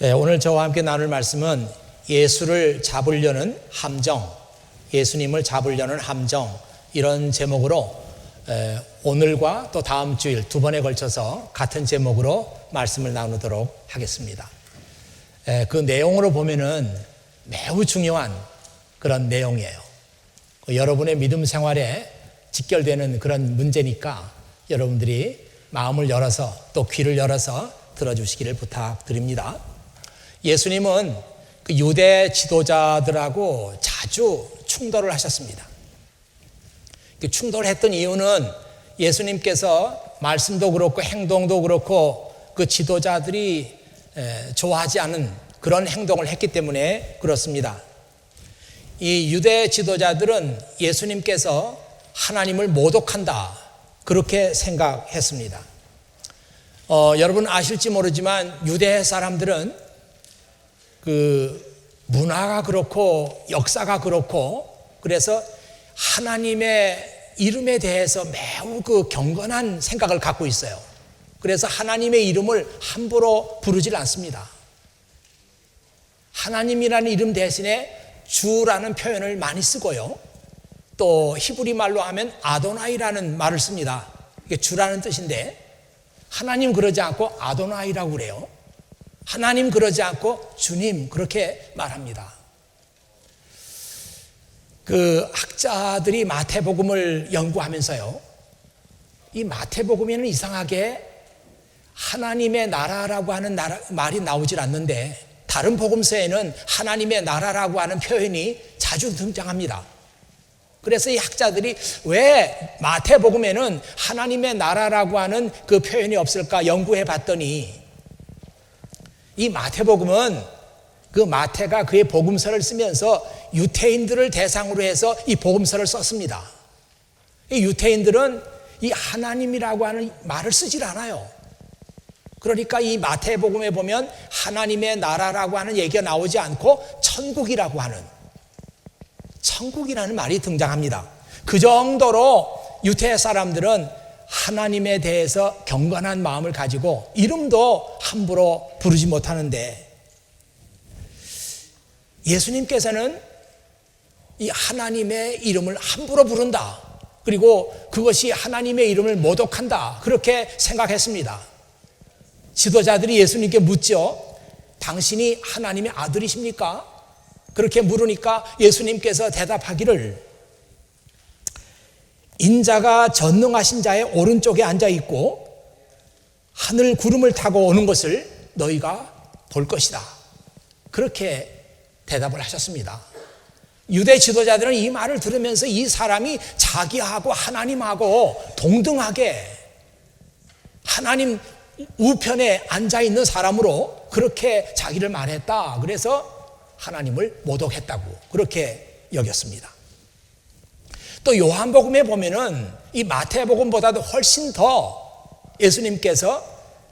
오늘 저와 함께 나눌 말씀은 예수를 잡으려는 함정, 예수님을 잡으려는 함정, 이런 제목으로 오늘과 또 다음 주일 두 번에 걸쳐서 같은 제목으로 말씀을 나누도록 하겠습니다. 그 내용으로 보면은 매우 중요한 그런 내용이에요. 여러분의 믿음 생활에 직결되는 그런 문제니까 여러분들이 마음을 열어서 또 귀를 열어서 들어주시기를 부탁드립니다. 예수님은 그 유대 지도자들하고 자주 충돌을 하셨습니다. 그 충돌했던 이유는 예수님께서 말씀도 그렇고 행동도 그렇고 그 지도자들이 좋아하지 않은 그런 행동을 했기 때문에 그렇습니다. 이 유대 지도자들은 예수님께서 하나님을 모독한다, 그렇게 생각했습니다. 여러분 아실지 모르지만 유대 사람들은 그 문화가 그렇고 역사가 그렇고 그래서 하나님의 이름에 대해서 매우 그 경건한 생각을 갖고 있어요. 그래서 하나님의 이름을 함부로 부르질 않습니다. 하나님이라는 이름 대신에 주라는 표현을 많이 쓰고요. 또 히브리 말로 하면 아도나이라는 말을 씁니다. 이게 주라는 뜻인데 하나님 그러지 않고 아도나이라고 그래요. 하나님 그러지 않고 주님 그렇게 말합니다. 그 학자들이 마태복음을 연구하면서요, 이 마태복음에는 이상하게 하나님의 나라라고 하는 말이 나오질 않는데 다른 복음서에는 하나님의 나라라고 하는 표현이 자주 등장합니다. 그래서 이 학자들이 왜 마태복음에는 하나님의 나라라고 하는 그 표현이 없을까 연구해 봤더니 이 마태복음은 그 마태가 그의 복음서를 쓰면서 유태인들을 대상으로 해서 이 복음서를 썼습니다. 이 유태인들은 이 하나님이라고 하는 말을 쓰질 않아요. 그러니까 이 마태복음에 보면 하나님의 나라라고 하는 얘기가 나오지 않고 천국이라고 하는, 천국이라는 말이 등장합니다. 그 정도로 유태 사람들은 하나님에 대해서 경건한 마음을 가지고 이름도 함부로 부르지 못하는데 예수님께서는 이 하나님의 이름을 함부로 부른다, 그리고 그것이 하나님의 이름을 모독한다, 그렇게 생각했습니다. 지도자들이 예수님께 묻죠. 당신이 하나님의 아들이십니까? 그렇게 물으니까 예수님께서 대답하기를 인자가 전능하신 자의 오른쪽에 앉아있고 하늘 구름을 타고 오는 것을 너희가 볼 것이다, 그렇게 대답을 하셨습니다. 유대 지도자들은 이 말을 들으면서 이 사람이 자기하고 하나님하고 동등하게 하나님 우편에 앉아있는 사람으로 그렇게 자기를 말했다, 그래서 하나님을 모독했다고 그렇게 여겼습니다. 또 요한복음에 보면은 이 마태복음보다도 훨씬 더 예수님께서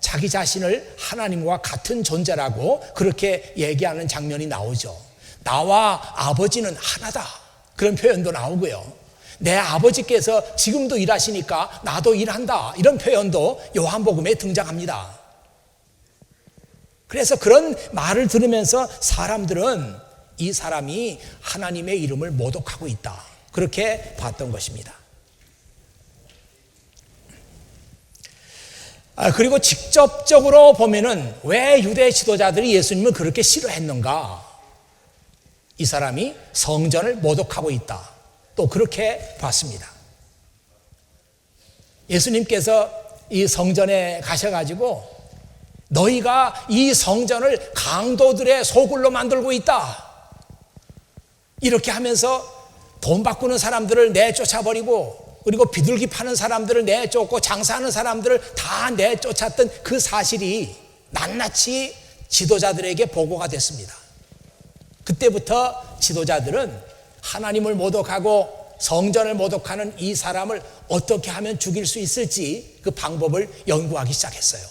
자기 자신을 하나님과 같은 존재라고 그렇게 얘기하는 장면이 나오죠. 나와 아버지는 하나다, 그런 표현도 나오고요. 내 아버지께서 지금도 일하시니까 나도 일한다, 이런 표현도 요한복음에 등장합니다. 그래서 그런 말을 들으면서 사람들은 이 사람이 하나님의 이름을 모독하고 있다, 그렇게 봤던 것입니다. 그리고 직접적으로 보면은 왜 유대 지도자들이 예수님을 그렇게 싫어했는가? 이 사람이 성전을 모독하고 있다, 또 그렇게 봤습니다. 예수님께서 이 성전에 가셔가지고 너희가 이 성전을 강도들의 소굴로 만들고 있다, 이렇게 하면서 돈 바꾸는 사람들을 내쫓아버리고 그리고 비둘기 파는 사람들을 내쫓고 장사하는 사람들을 다 내쫓았던 그 사실이 낱낱이 지도자들에게 보고가 됐습니다. 그때부터 지도자들은 하나님을 모독하고 성전을 모독하는 이 사람을 어떻게 하면 죽일 수 있을지 그 방법을 연구하기 시작했어요.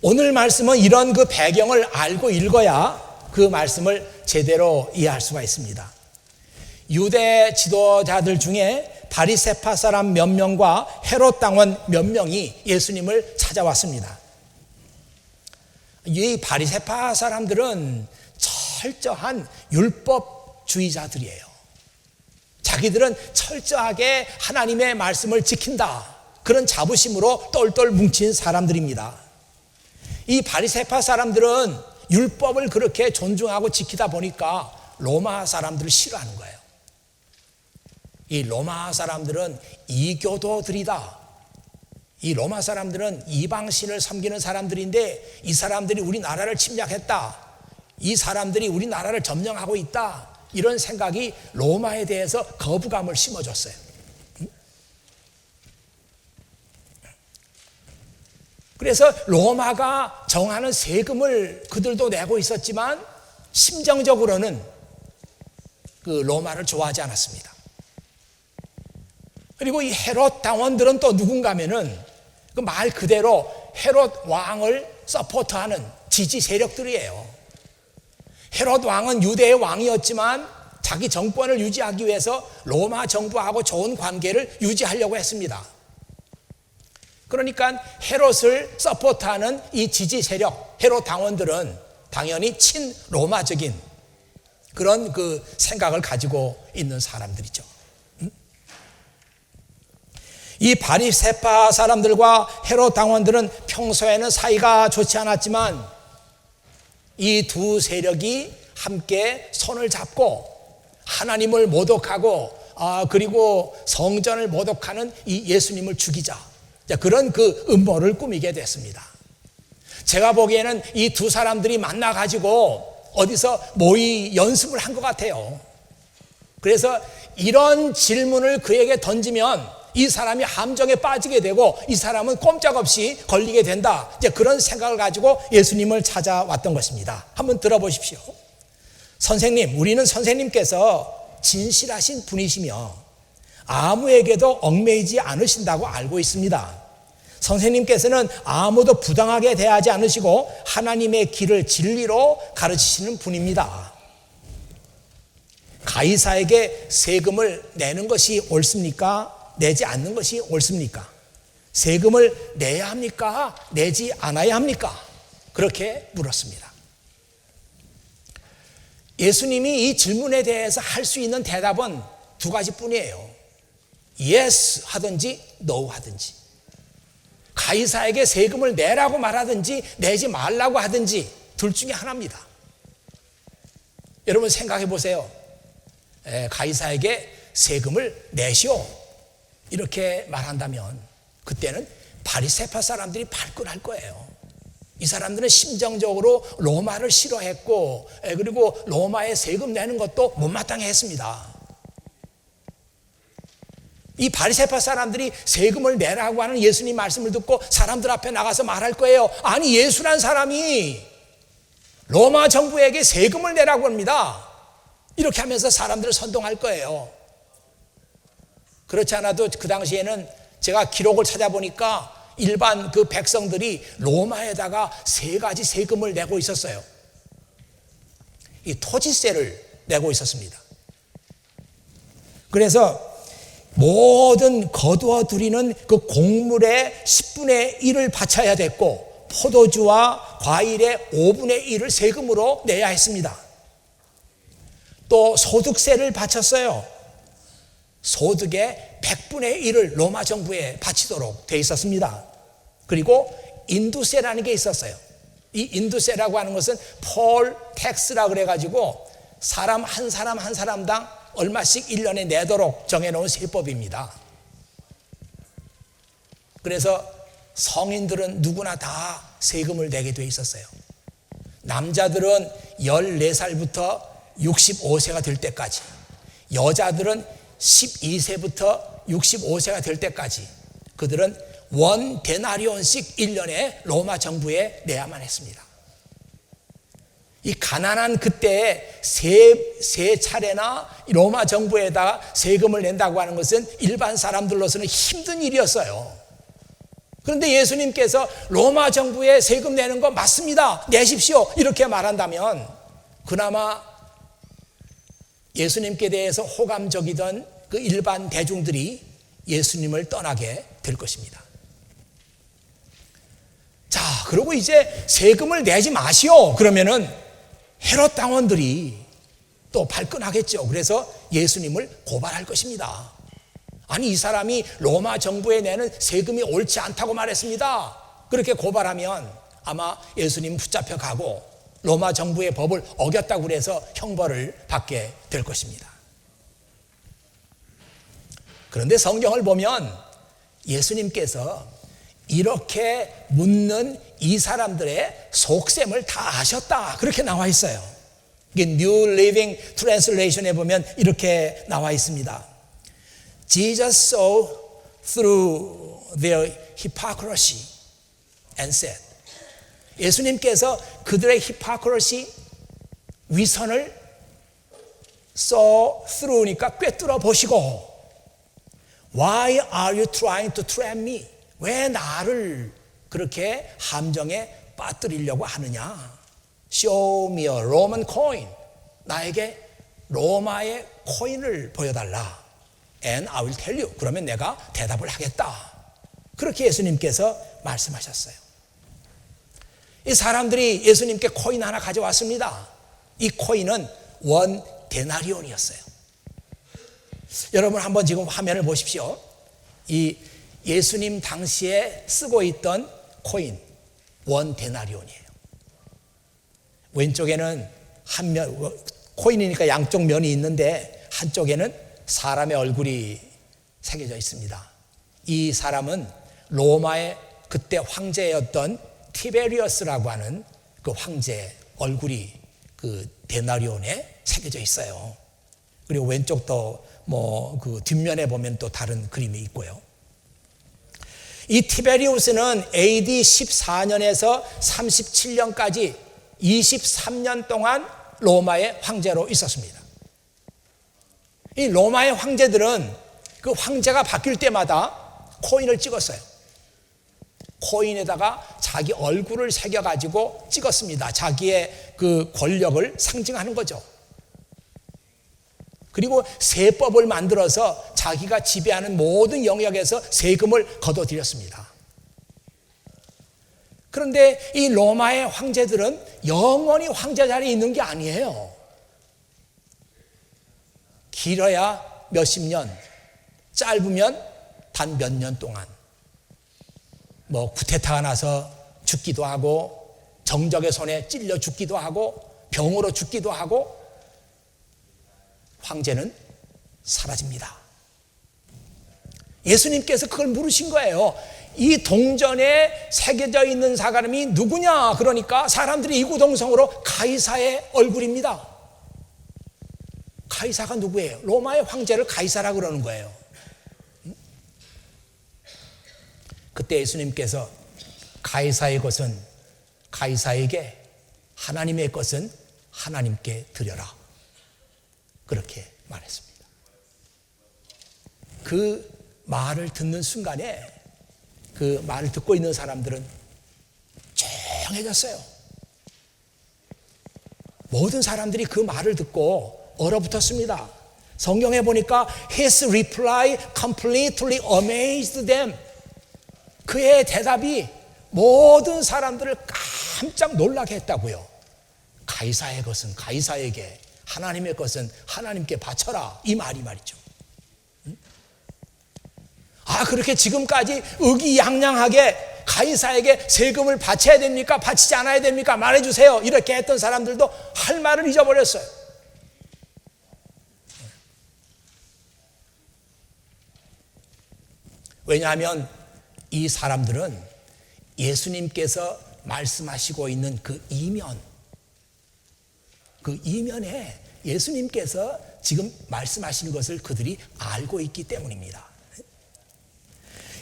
오늘 말씀은 이런 그 배경을 알고 읽어야 그 말씀을 제대로 이해할 수가 있습니다. 유대 지도자들 중에 바리새파 사람 몇 명과 헤롯 당원 몇 명이 예수님을 찾아왔습니다. 이 바리새파 사람들은 철저한 율법주의자들이에요. 자기들은 철저하게 하나님의 말씀을 지킨다, 그런 자부심으로 똘똘 뭉친 사람들입니다. 이 바리새파 사람들은 율법을 그렇게 존중하고 지키다 보니까 로마 사람들을 싫어하는 거예요. 이 로마 사람들은 이교도들이다. 이 로마 사람들은 이방신을 섬기는 사람들인데 이 사람들이 우리나라를 침략했다, 이 사람들이 우리나라를 점령하고 있다, 이런 생각이 로마에 대해서 거부감을 심어줬어요. 그래서 로마가 정하는 세금을 그들도 내고 있었지만 심정적으로는 그 로마를 좋아하지 않았습니다. 그리고 이 헤롯 당원들은 또 누군가면은 그 말 그대로 헤롯 왕을 서포트하는 지지 세력들이에요. 헤롯 왕은 유대의 왕이었지만 자기 정권을 유지하기 위해서 로마 정부하고 좋은 관계를 유지하려고 했습니다. 그러니까 헤롯을 서포트하는 이 지지 세력, 헤롯 당원들은 당연히 친로마적인 그런 그 생각을 가지고 있는 사람들이죠. 이 바리새파 사람들과 헤롯 당원들은 평소에는 사이가 좋지 않았지만 이 두 세력이 함께 손을 잡고 하나님을 모독하고 그리고 성전을 모독하는 이 예수님을 죽이자, 그런 그 음모를 꾸미게 됐습니다. 제가 보기에는 이 두 사람들이 만나가지고 어디서 모의 연습을 한 것 같아요. 그래서 이런 질문을 그에게 던지면 이 사람이 함정에 빠지게 되고 이 사람은 꼼짝없이 걸리게 된다, 그런 생각을 가지고 예수님을 찾아왔던 것입니다. 한번 들어보십시오. 선생님, 우리는 선생님께서 진실하신 분이시며 아무에게도 얽매이지 않으신다고 알고 있습니다. 선생님께서는 아무도 부당하게 대하지 않으시고 하나님의 길을 진리로 가르치시는 분입니다. 가이사에게 세금을 내는 것이 옳습니까? 내지 않는 것이 옳습니까? 세금을 내야 합니까? 내지 않아야 합니까? 그렇게 물었습니다. 예수님이 이 질문에 대해서 할 수 있는 대답은 두 가지뿐이에요. yes 하든지 no 하든지. 가이사에게 세금을 내라고 말하든지 내지 말라고 하든지 둘 중에 하나입니다. 여러분 생각해 보세요. 가이사에게 세금을 내시오, 이렇게 말한다면 그때는 바리새파 사람들이 발끈할 거예요. 이 사람들은 심정적으로 로마를 싫어했고 그리고 로마에 세금 내는 것도 못마땅해 했습니다. 이 바리새파 사람들이 세금을 내라고 하는 예수님 말씀을 듣고 사람들 앞에 나가서 말할 거예요. 아니, 예수란 사람이 로마 정부에게 세금을 내라고 합니다, 이렇게 하면서 사람들을 선동할 거예요. 그렇지 않아도 그 당시에는 제가 기록을 찾아보니까 일반 그 백성들이 로마에다가 세 가지 세금을 내고 있었어요. 이 토지세를 내고 있었습니다. 그래서 모든 거두어 들이는 그 곡물의 10분의 1을 바쳐야 됐고 포도주와 과일의 5분의 1을 세금으로 내야 했습니다. 또 소득세를 바쳤어요. 소득의 100분의 1을 로마 정부에 바치도록 돼 있었습니다. 그리고 인두세라는 게 있었어요. 이 인두세라고 하는 것은 폴 텍스라 그래가지고 사람 한 사람당 얼마씩 1년에 내도록 정해놓은 세법입니다. 그래서 성인들은 누구나 다 세금을 내게 돼 있었어요. 남자들은 14살부터 65세가 될 때까지, 여자들은 12세부터 65세가 될 때까지 그들은 원 데나리온씩 1년에 로마 정부에 내야만 했습니다. 이 가난한 그때에 세 차례나 로마 정부에다가 세금을 낸다고 하는 것은 일반 사람들로서는 힘든 일이었어요. 그런데 예수님께서 로마 정부에 세금 내는 거 맞습니다, 내십시오, 이렇게 말한다면 그나마 예수님께 대해서 호감적이던 그 일반 대중들이 예수님을 떠나게 될 것입니다. 자, 그러고 이제 세금을 내지 마시오. 그러면은 헤롯 당원들이 또 발끈하겠죠. 그래서 예수님을 고발할 것입니다. 아니, 이 사람이 로마 정부에 내는 세금이 옳지 않다고 말했습니다. 그렇게 고발하면 아마 예수님 붙잡혀 가고 로마 정부의 법을 어겼다고 그래서 형벌을 받게 될 것입니다. 그런데 성경을 보면 예수님께서 이렇게 묻는 이 사람들의 속셈을 다 아셨다, 그렇게 나와 있어요. New Living Translation에 보면 이렇게 나와 있습니다. Jesus saw through their hypocrisy and said, 예수님께서 그들의 hypocrisy, 위선을 saw through니까 꿰뚫어 보시고, Why are you trying to trap me? 왜 나를 그렇게 함정에 빠뜨리려고 하느냐? Show me a Roman coin. 나에게 로마의 코인을 보여달라. And I will tell you. 그러면 내가 대답을 하겠다. 그렇게 예수님께서 말씀하셨어요. 이 사람들이 예수님께 코인 하나 가져왔습니다. 이 코인은 원 데나리온이었어요. 여러분 한번 지금 화면을 보십시오. 이 예수님 당시에 쓰고 있던 코인, 원 데나리온이에요. 왼쪽에는 한 면, 코인이니까 양쪽 면이 있는데 한쪽에는 사람의 얼굴이 새겨져 있습니다. 이 사람은 로마의 그때 황제였던 티베리어스라고 하는 그 황제 얼굴이 그 데나리온에 새겨져 있어요. 그리고 왼쪽도 그 뒷면에 보면 또 다른 그림이 있고요. 이 티베리우스는 AD 14년에서 37년까지 23년 동안 로마의 황제로 있었습니다. 이 로마의 황제들은 그 황제가 바뀔 때마다 코인을 찍었어요. 코인에다가 자기 얼굴을 새겨가지고 찍었습니다. 자기의 그 권력을 상징하는 거죠. 그리고 세법을 만들어서 자기가 지배하는 모든 영역에서 세금을 거둬들였습니다. 그런데 이 로마의 황제들은 영원히 황제 자리에 있는 게 아니에요. 길어야 몇십 년, 짧으면 단 몇 년 동안 쿠데타가 나서 죽기도 하고, 정적의 손에 찔려 죽기도 하고, 병으로 죽기도 하고, 황제는 사라집니다. 예수님께서 그걸 물으신 거예요. 이 동전에 새겨져 있는 사람이 누구냐? 그러니까 사람들이 이구동성으로 가이사의 얼굴입니다. 가이사가 누구예요? 로마의 황제를 가이사라고 그러는 거예요. 그때 예수님께서 가이사의 것은 가이사에게, 하나님의 것은 하나님께 드려라, 그렇게 말했습니다. 그 말을 듣는 순간에 그 말을 듣고 있는 사람들은 조용해졌어요. 모든 사람들이 그 말을 듣고 얼어붙었습니다. 성경에 보니까 His reply completely amazed them. 그의 대답이 모든 사람들을 깜짝 놀라게 했다고요. 가이사의 것은 가이사에게, 하나님의 것은 하나님께 바쳐라, 이 말이죠. 그렇게 지금까지 의기양양하게 가이사에게 세금을 바쳐야 됩니까? 바치지 않아야 됩니까? 말해주세요, 이렇게 했던 사람들도 할 말을 잊어버렸어요. 왜냐하면 이 사람들은 예수님께서 말씀하시고 있는 그 이면에 예수님께서 지금 말씀하시는 것을 그들이 알고 있기 때문입니다.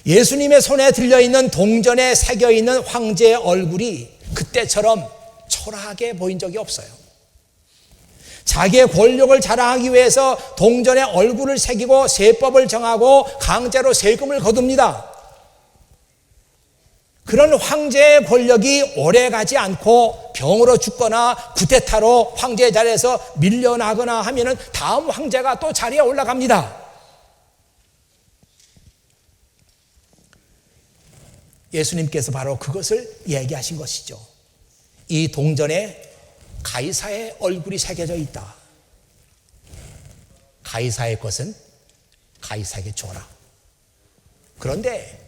예수님의 손에 들려있는 동전에 새겨있는 황제의 얼굴이 그때처럼 초라하게 보인 적이 없어요. 자기의 권력을 자랑하기 위해서 동전에 얼굴을 새기고 세법을 정하고 강제로 세금을 거둡니다. 그런 황제의 권력이 오래가지 않고 병으로 죽거나 쿠데타로 황제의 자리에서 밀려나거나 하면은 다음 황제가 또 자리에 올라갑니다. 예수님께서 바로 그것을 얘기하신 것이죠. 이 동전에 가이사의 얼굴이 새겨져 있다. 가이사의 것은 가이사에게 줘라. 그런데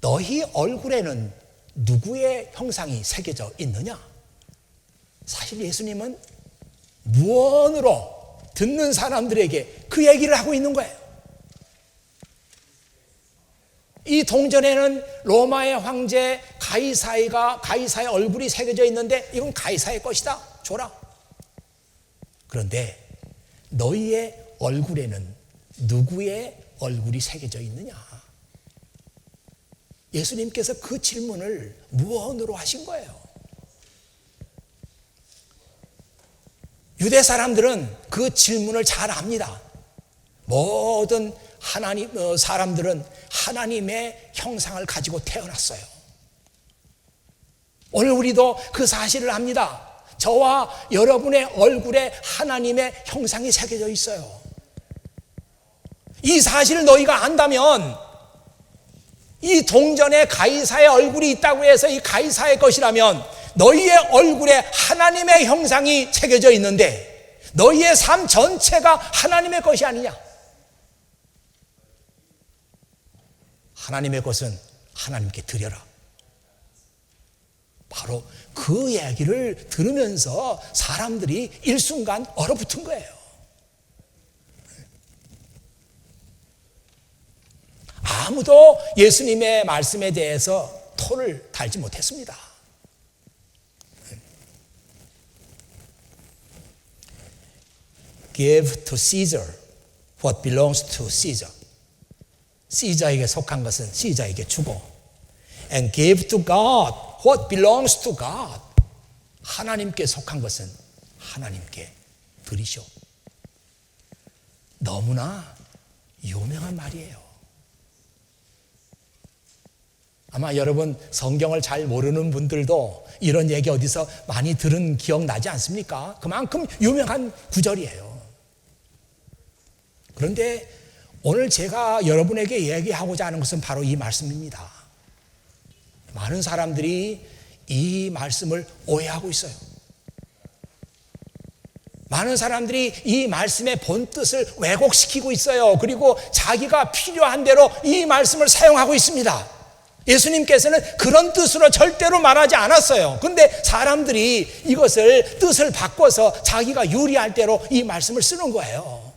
너희 얼굴에는 누구의 형상이 새겨져 있느냐? 사실 예수님은 무언으로 듣는 사람들에게 그 얘기를 하고 있는 거예요. 이 동전에는 로마의 황제 가이사의 얼굴이 새겨져 있는데 이건 가이사의 것이다. 줘라. 그런데 너희의 얼굴에는 누구의 얼굴이 새겨져 있느냐? 예수님께서 그 질문을 무언으로 하신 거예요. 유대 사람들은 그 질문을 잘 압니다. 모든 사람들은 하나님의 형상을 가지고 태어났어요. 오늘 우리도 그 사실을 압니다. 저와 여러분의 얼굴에 하나님의 형상이 새겨져 있어요. 이 사실을 너희가 안다면 이 동전에 가이사의 얼굴이 있다고 해서 이 가이사의 것이라면 너희의 얼굴에 하나님의 형상이 새겨져 있는데 너희의 삶 전체가 하나님의 것이 아니냐? 하나님의 것은 하나님께 드려라. 바로 그 얘기를 들으면서 사람들이 일순간 얼어붙은 거예요. 아무도 예수님의 말씀에 대해서 토를 달지 못했습니다. Give to Caesar what belongs to Caesar. 시저에게 속한 것은 시저에게 주고, and give to God what belongs to God. 하나님께 속한 것은 하나님께 드리쇼. 너무나 유명한 말이에요. 아마 여러분 성경을 잘 모르는 분들도 이런 얘기 어디서 많이 들은 기억 나지 않습니까? 그만큼 유명한 구절이에요. 그런데 오늘 제가 여러분에게 얘기하고자 하는 것은 바로 이 말씀입니다. 많은 사람들이 이 말씀을 오해하고 있어요. 많은 사람들이 이 말씀의 본뜻을 왜곡시키고 있어요. 그리고 자기가 필요한 대로 이 말씀을 사용하고 있습니다. 예수님께서는 그런 뜻으로 절대로 말하지 않았어요. 그런데 사람들이 이것을 뜻을 바꿔서 자기가 유리할 대로 이 말씀을 쓰는 거예요.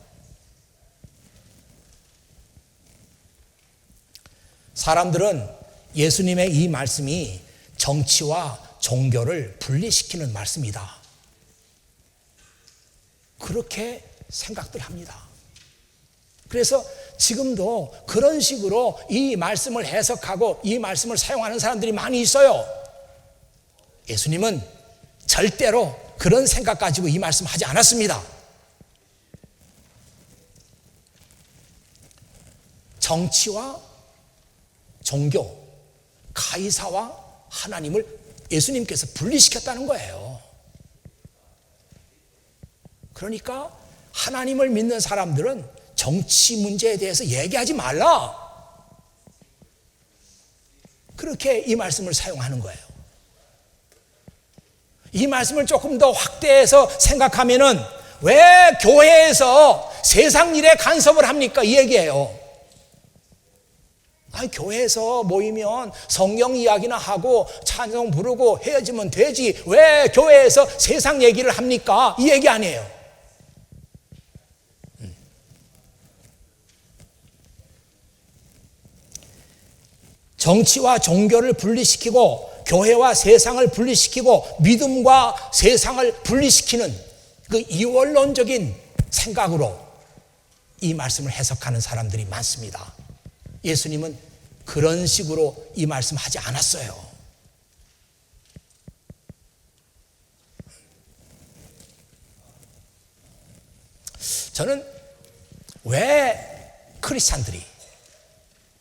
사람들은 예수님의 이 말씀이 정치와 종교를 분리시키는 말씀이다. 그렇게 생각들 합니다. 그래서 지금도 그런 식으로 이 말씀을 해석하고 이 말씀을 사용하는 사람들이 많이 있어요. 예수님은 절대로 그런 생각 가지고 이 말씀 하지 않았습니다. 정치와 종교, 가이사와 하나님을 예수님께서 분리시켰다는 거예요. 그러니까 하나님을 믿는 사람들은 정치 문제에 대해서 얘기하지 말라. 그렇게 이 말씀을 사용하는 거예요. 이 말씀을 조금 더 확대해서 생각하면은 왜 교회에서 세상 일에 간섭을 합니까? 이 얘기예요. 아니, 교회에서 모이면 성경 이야기나 하고 찬송 부르고 헤어지면 되지. 왜 교회에서 세상 얘기를 합니까? 이 얘기 아니에요. 정치와 종교를 분리시키고 교회와 세상을 분리시키고 믿음과 세상을 분리시키는 그 이원론적인 생각으로 이 말씀을 해석하는 사람들이 많습니다. 예수님은 그런 식으로 이 말씀 하지 않았어요. 저는 왜 크리스찬들이,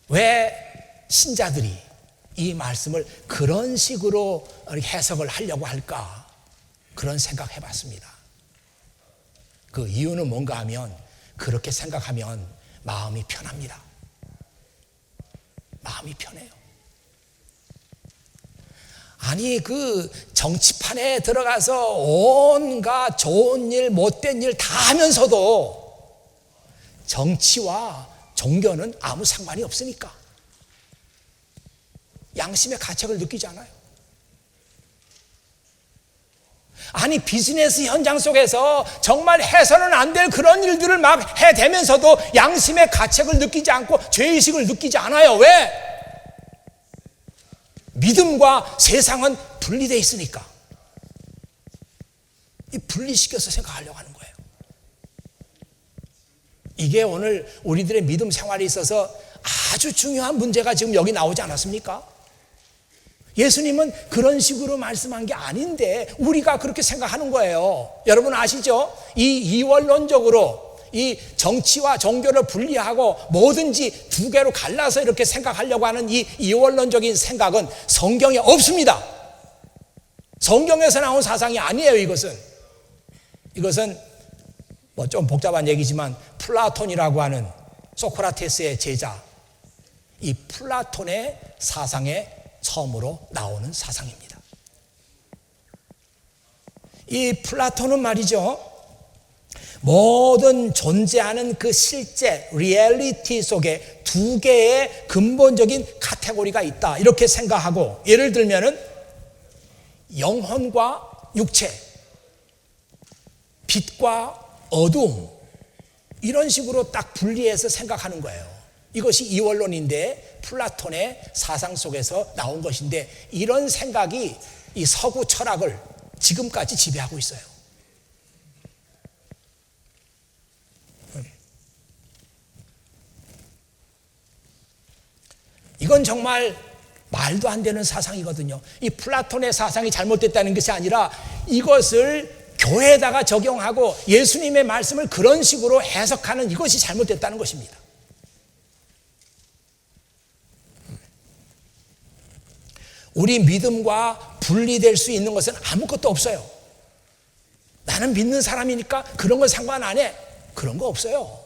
왜 신자들이 이 말씀을 그런 식으로 해석을 하려고 할까? 그런 생각 해봤습니다. 그 이유는 뭔가 하면 그렇게 생각하면 마음이 편합니다. 마음이 편해요. 아니 그 정치판에 들어가서 온갖 좋은 일 못된 일 다 하면서도 정치와 종교는 아무 상관이 없으니까 양심의 가책을 느끼지 않아요. 아니 비즈니스 현장 속에서 정말 해서는 안 될 그런 일들을 막 해대면서도 양심의 가책을 느끼지 않고 죄의식을 느끼지 않아요. 왜? 믿음과 세상은 분리되어 있으니까. 이 분리시켜서 생각하려고 하는 거예요. 이게 오늘 우리들의 믿음 생활에 있어서 아주 중요한 문제가 지금 여기 나오지 않았습니까? 예수님은 그런 식으로 말씀한 게 아닌데 우리가 그렇게 생각하는 거예요. 여러분 아시죠? 이 이원론적으로 이 정치와 종교를 분리하고 뭐든지 두 개로 갈라서 이렇게 생각하려고 하는 이 이원론적인 생각은 성경에 없습니다. 성경에서 나온 사상이 아니에요. 이것은 뭐 좀 복잡한 얘기지만 플라톤이라고 하는 소크라테스의 제자, 이 플라톤의 사상에 처음으로 나오는 사상입니다. 이 플라톤은 말이죠, 모든 존재하는 그 실제 리얼리티 속에 두 개의 근본적인 카테고리가 있다 이렇게 생각하고, 예를 들면은 영혼과 육체, 빛과 어둠, 이런 식으로 딱 분리해서 생각하는 거예요. 이것이 이원론인데 플라톤의 사상 속에서 나온 것인데, 이런 생각이 이 서구 철학을 지금까지 지배하고 있어요. 이건 정말 말도 안 되는 사상이거든요. 이 플라톤의 사상이 잘못됐다는 것이 아니라 이것을 교회에다가 적용하고 예수님의 말씀을 그런 식으로 해석하는 이것이 잘못됐다는 것입니다. 우리 믿음과 분리될 수 있는 것은 아무것도 없어요. 나는 믿는 사람이니까 그런 건 상관 안 해. 그런 거 없어요.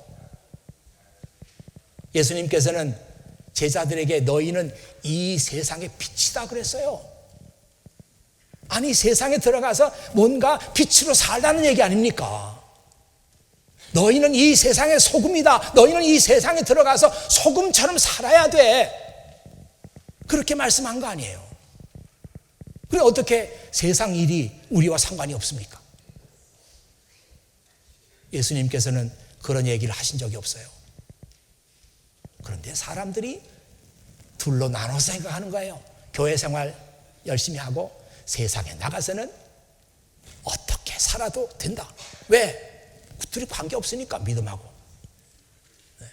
예수님께서는 제자들에게 너희는 이 세상의 빛이다 그랬어요. 아니 세상에 들어가서 뭔가 빛으로 살라는 얘기 아닙니까? 너희는 이 세상의 소금이다. 너희는 이 세상에 들어가서 소금처럼 살아야 돼. 그렇게 말씀한 거 아니에요. 그래 어떻게 세상 일이 우리와 상관이 없습니까? 예수님께서는 그런 얘기를 하신 적이 없어요. 그런데 사람들이 둘로 나눠서 생각하는 거예요. 교회 생활 열심히 하고 세상에 나가서는 어떻게 살아도 된다. 왜? 둘이 관계없으니까, 믿음하고. 네.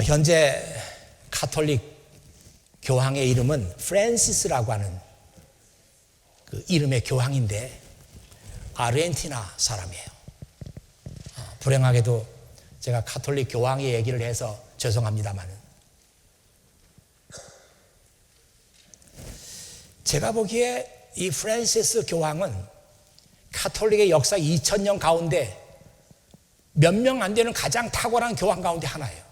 현재 가톨릭 교황의 이름은 프랜시스라고 하는 그 이름의 교황인데 아르헨티나 사람이에요. 불행하게도 제가 가톨릭 교황의 얘기를 해서 죄송합니다만, 제가 보기에 이 프랜시스 교황은 가톨릭의 역사 2000년 가운데 몇 명 안 되는 가장 탁월한 교황 가운데 하나예요.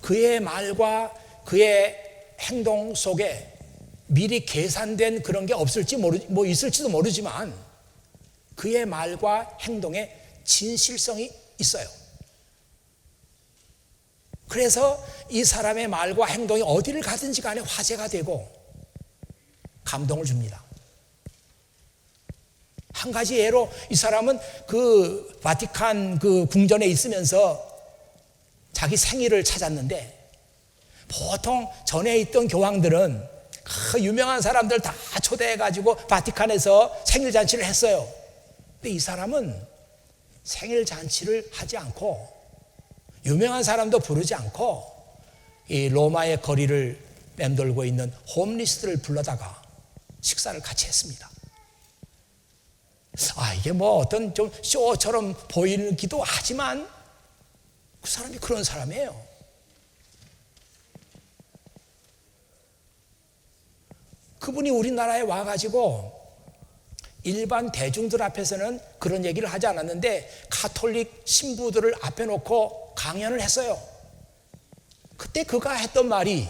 그의 말과 그의 행동 속에 미리 계산된 그런 게 없을지 있을지도 모르지만 그의 말과 행동에 진실성이 있어요. 그래서 이 사람의 말과 행동이 어디를 가든지 간에 화제가 되고 감동을 줍니다. 한 가지 예로 이 사람은 그 바티칸 그 궁전에 있으면서 자기 생일을 찾았는데, 보통 전에 있던 교황들은 그 유명한 사람들 다 초대해가지고 바티칸에서 생일 잔치를 했어요. 근데 이 사람은 생일 잔치를 하지 않고 유명한 사람도 부르지 않고 이 로마의 거리를 맴돌고 있는 홈리스들을 불러다가 식사를 같이 했습니다. 이게 뭐 어떤 좀 쇼처럼 보이기도 하지만 그 사람이 그런 사람이에요. 그분이 우리나라에 와가지고 일반 대중들 앞에서는 그런 얘기를 하지 않았는데 가톨릭 신부들을 앞에 놓고 강연을 했어요. 그때 그가 했던 말이,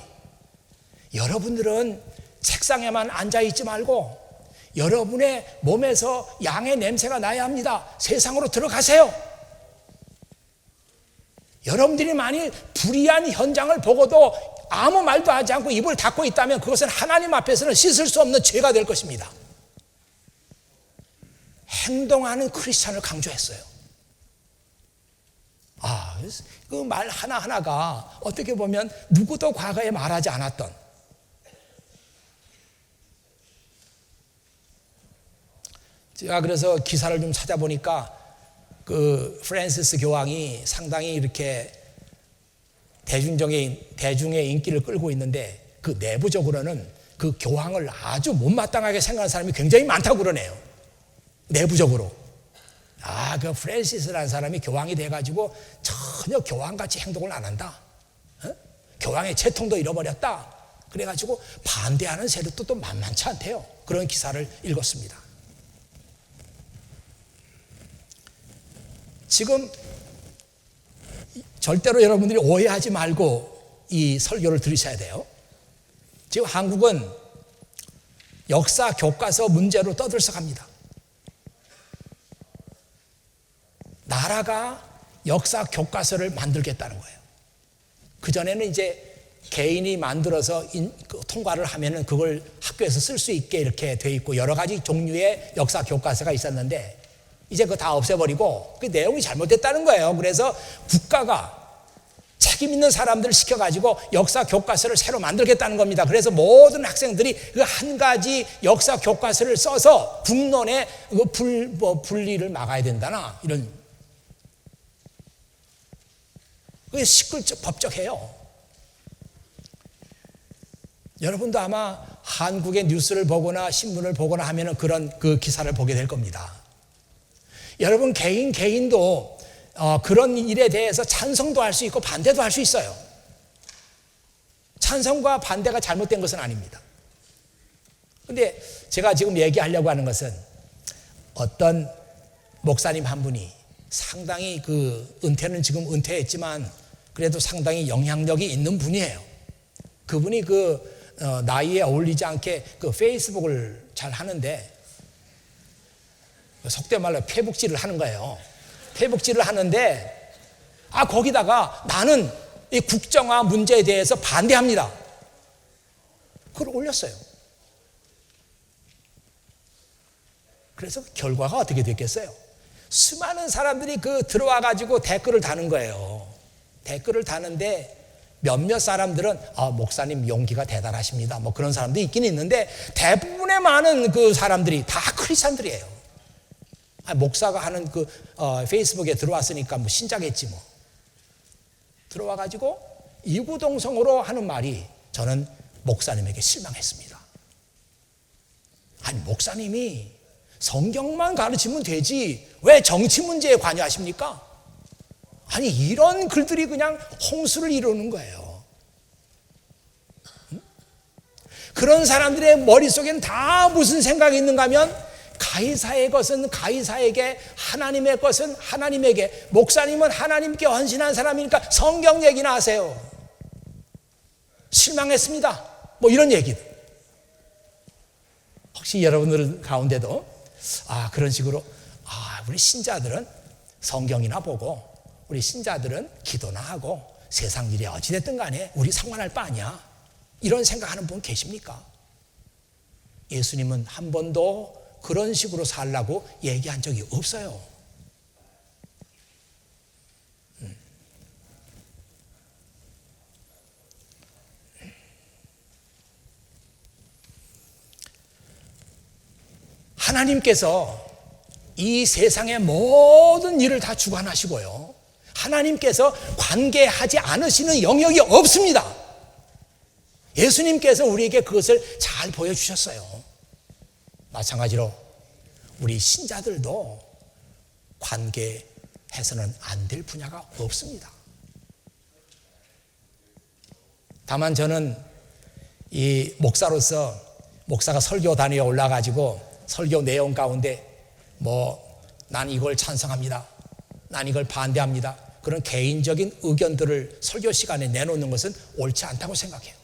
여러분들은 책상에만 앉아있지 말고 여러분의 몸에서 양의 냄새가 나야 합니다. 세상으로 들어가세요. 여러분들이 만일 불의한 현장을 보고도 아무 말도 하지 않고 입을 닫고 있다면 그것은 하나님 앞에서는 씻을 수 없는 죄가 될 것입니다. 행동하는 크리스찬을 강조했어요. 그 말 하나하나가 어떻게 보면 누구도 과거에 말하지 않았던, 제가 그래서 기사를 좀 찾아보니까 그 프란시스 교황이 상당히 이렇게 대중의 인기를 끌고 있는데, 그 내부적으로는 그 교황을 아주 못마땅하게 생각하는 사람이 굉장히 많다고 그러네요. 내부적으로. 그 프란시스라는 사람이 교황이 돼가지고 전혀 교황같이 행동을 안 한다. 교황의 채통도 잃어버렸다. 그래가지고 반대하는 세력도 또 만만치 않대요. 그런 기사를 읽었습니다. 지금 절대로 여러분들이 오해하지 말고 이 설교를 들으셔야 돼요. 지금 한국은 역사 교과서 문제로 떠들썩합니다. 나라가 역사 교과서를 만들겠다는 거예요. 그전에는 이제 개인이 만들어서 통과를 하면은 그걸 학교에서 쓸 수 있게 이렇게 돼 있고 여러 가지 종류의 역사 교과서가 있었는데, 이제 그거 다 없애버리고 그 내용이 잘못됐다는 거예요. 그래서 국가가 책임 있는 사람들을 시켜가지고 역사 교과서를 새로 만들겠다는 겁니다. 그래서 모든 학생들이 그 한 가지 역사 교과서를 써서 국론의 분리를 막아야 된다나, 이런, 그게 시끌적 법적해요. 여러분도 아마 한국의 뉴스를 보거나 신문을 보거나 하면은 그런 그 기사를 보게 될 겁니다. 여러분 개인도 그런 일에 대해서 찬성도 할 수 있고 반대도 할 수 있어요. 찬성과 반대가 잘못된 것은 아닙니다. 그런데 제가 지금 얘기하려고 하는 것은, 어떤 목사님 한 분이 상당히 은퇴는 지금 은퇴했지만 그래도 상당히 영향력이 있는 분이에요. 그분이 나이에 어울리지 않게 페이스북을 잘 하는데, 속된 말로 페북질을 하는 거예요. 페북질을 하는데, 거기다가 나는 이 국정화 문제에 대해서 반대합니다. 그걸 올렸어요. 그래서 결과가 어떻게 됐겠어요? 수많은 사람들이 들어와가지고 댓글을 다는 거예요. 댓글을 다는데 몇몇 사람들은 목사님 용기가 대단하십니다, 뭐 그런 사람도 있긴 있는데, 대부분의 많은 그 사람들이 다 크리스찬들이에요. 목사가 하는 페이스북에 들어왔으니까 뭐 신자겠지 뭐. 들어와가지고 이구동성으로 하는 말이, 저는 목사님에게 실망했습니다. 목사님이 성경만 가르치면 되지 왜 정치 문제에 관여하십니까? 이런 글들이 그냥 홍수를 이루는 거예요. 그런 사람들의 머릿속에는 다 무슨 생각이 있는가 하면, 가이사의 것은 가이사에게, 하나님의 것은 하나님에게, 목사님은 하나님께 헌신한 사람이니까 성경 얘기나 하세요. 실망했습니다, 뭐 이런 얘기들. 혹시 여러분들 가운데도 그런 식으로 우리 신자들은 성경이나 보고, 우리 신자들은 기도나 하고, 세상 일이 어찌됐든 간에 우리 상관할 바 아니야, 이런 생각하는 분 계십니까? 예수님은 한 번도 그런 식으로 살라고 얘기한 적이 없어요. 하나님께서 이 세상의 모든 일을 다 주관하시고요, 하나님께서 관계하지 않으시는 영역이 없습니다. 예수님께서 우리에게 그것을 잘 보여주셨어요. 마찬가지로 우리 신자들도 관계해서는 안 될 분야가 없습니다. 다만 저는 이 목사로서, 목사가 설교단위에 올라가지고 설교 내용 가운데 난 이걸 찬성합니다, 난 이걸 반대합니다, 그런 개인적인 의견들을 설교 시간에 내놓는 것은 옳지 않다고 생각해요.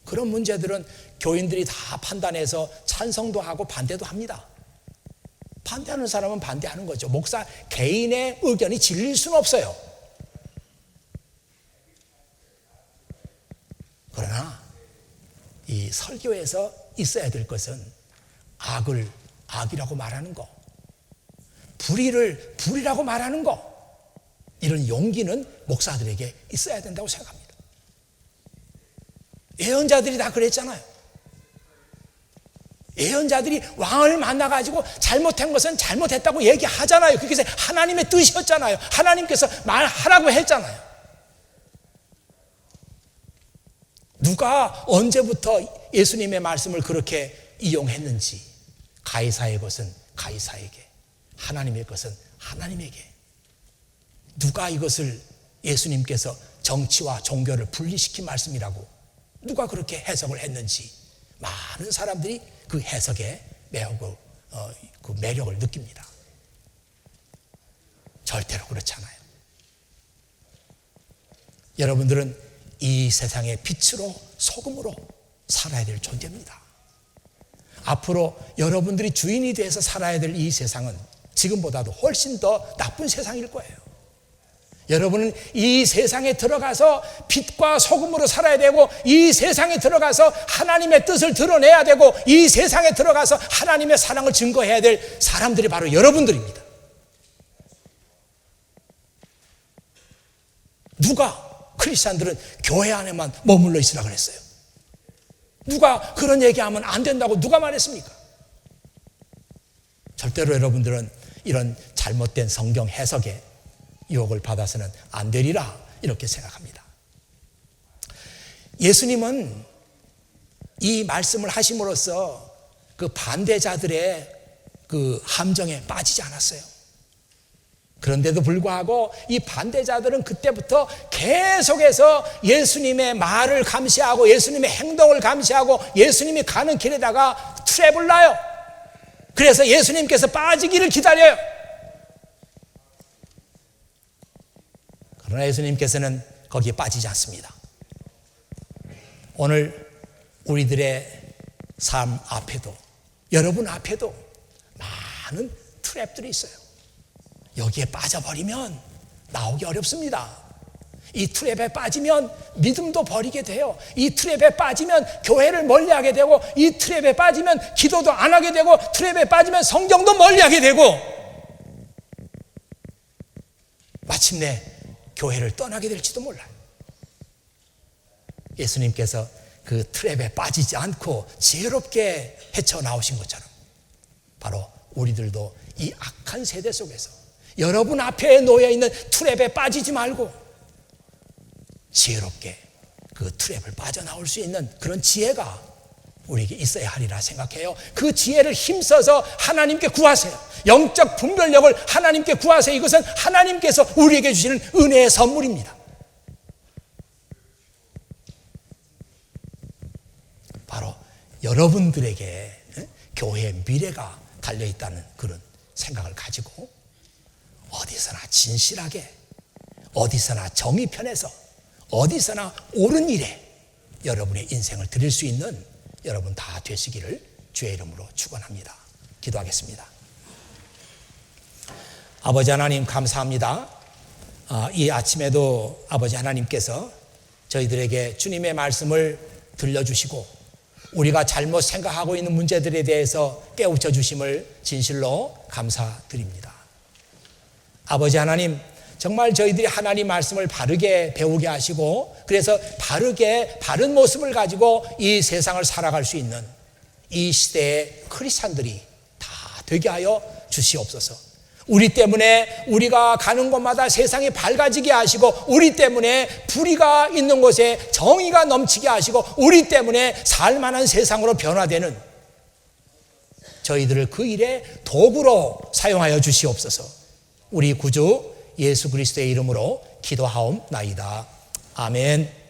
그런 문제들은 교인들이 다 판단해서 찬성도 하고 반대도 합니다. 반대하는 사람은 반대하는 거죠. 목사 개인의 의견이 질릴 수는 없어요. 그러나 이 설교에서 있어야 될 것은 악을 악이라고 말하는 거, 불의를 불의라고 말하는 거, 이런 용기는 목사들에게 있어야 된다고 생각합니다. 예언자들이 다 그랬잖아요. 예언자들이 왕을 만나가지고 잘못한 것은 잘못했다고 얘기하잖아요. 그게 하나님의 뜻이었잖아요. 하나님께서 말하라고 했잖아요. 누가 언제부터 예수님의 말씀을 그렇게 이용했는지, 가이사의 것은 가이사에게, 하나님의 것은 하나님에게, 누가 이것을 예수님께서 정치와 종교를 분리시킨 말씀이라고 누가 그렇게 해석을 했는지 많은 사람들이 그 해석에 매우 그 매력을 느낍니다. 절대로 그렇지 않아요. 여러분들은 이 세상의 빛으로 소금으로 살아야 될 존재입니다. 앞으로 여러분들이 주인이 돼서 살아야 될 이 세상은 지금보다도 훨씬 더 나쁜 세상일 거예요. 여러분은 이 세상에 들어가서 빛과 소금으로 살아야 되고, 이 세상에 들어가서 하나님의 뜻을 드러내야 되고, 이 세상에 들어가서 하나님의 사랑을 증거해야 될 사람들이 바로 여러분들입니다. 누가 크리스찬들은 교회 안에만 머물러 있으라 그랬어요? 누가 그런 얘기하면 안 된다고 누가 말했습니까? 절대로 여러분들은 이런 잘못된 성경 해석에 유혹을 받아서는 안 되리라, 이렇게 생각합니다. 예수님은 이 말씀을 하심으로써 그 반대자들의 그 함정에 빠지지 않았어요. 그런데도 불구하고 이 반대자들은 그때부터 계속해서 예수님의 말을 감시하고 예수님의 행동을 감시하고 예수님이 가는 길에다가 트랩을 놔요. 그래서 예수님께서 빠지기를 기다려요. 그러나 예수님께서는 거기에 빠지지 않습니다. 오늘 우리들의 삶 앞에도, 여러분 앞에도 많은 트랩들이 있어요. 여기에 빠져버리면 나오기 어렵습니다. 이 트랩에 빠지면 믿음도 버리게 돼요. 이 트랩에 빠지면 교회를 멀리하게 되고, 이 트랩에 빠지면 기도도 안 하게 되고, 트랩에 빠지면 성경도 멀리하게 되고, 마침내 교회를 떠나게 될지도 몰라요. 예수님께서 그 트랩에 빠지지 않고 지혜롭게 헤쳐나오신 것처럼 바로 우리들도 이 악한 세대 속에서 여러분 앞에 놓여있는 트랩에 빠지지 말고 지혜롭게 그 트랩을 빠져나올 수 있는 그런 지혜가 우리에게 있어야 하리라 생각해요. 그 지혜를 힘써서 하나님께 구하세요. 영적 분별력을 하나님께 구하세요. 이것은 하나님께서 우리에게 주시는 은혜의 선물입니다. 바로 여러분들에게 교회의 미래가 달려있다는 그런 생각을 가지고 어디서나 진실하게, 어디서나 정의 편에서, 어디서나 옳은 일에 여러분의 인생을 드릴 수 있는 여러분 다 되시기를 주의 이름으로 축원합니다. 기도하겠습니다. 아버지 하나님 감사합니다. 이 아침에도 아버지 하나님께서 저희들에게 주님의 말씀을 들려주시고 우리가 잘못 생각하고 있는 문제들에 대해서 깨우쳐 주심을 진실로 감사드립니다. 아버지 하나님, 정말 저희들이 하나님 말씀을 바르게 배우게 하시고, 그래서 바른 모습을 가지고 이 세상을 살아갈 수 있는 이 시대의 크리스찬들이 다 되게 하여 주시옵소서. 우리 때문에 우리가 가는 곳마다 세상이 밝아지게 하시고, 우리 때문에 불의가 있는 곳에 정의가 넘치게 하시고, 우리 때문에 살만한 세상으로 변화되는 저희들을 그 일에 도구로 사용하여 주시옵소서. 우리 구주 예수 그리스도의 이름으로 기도하옵나이다. 아멘.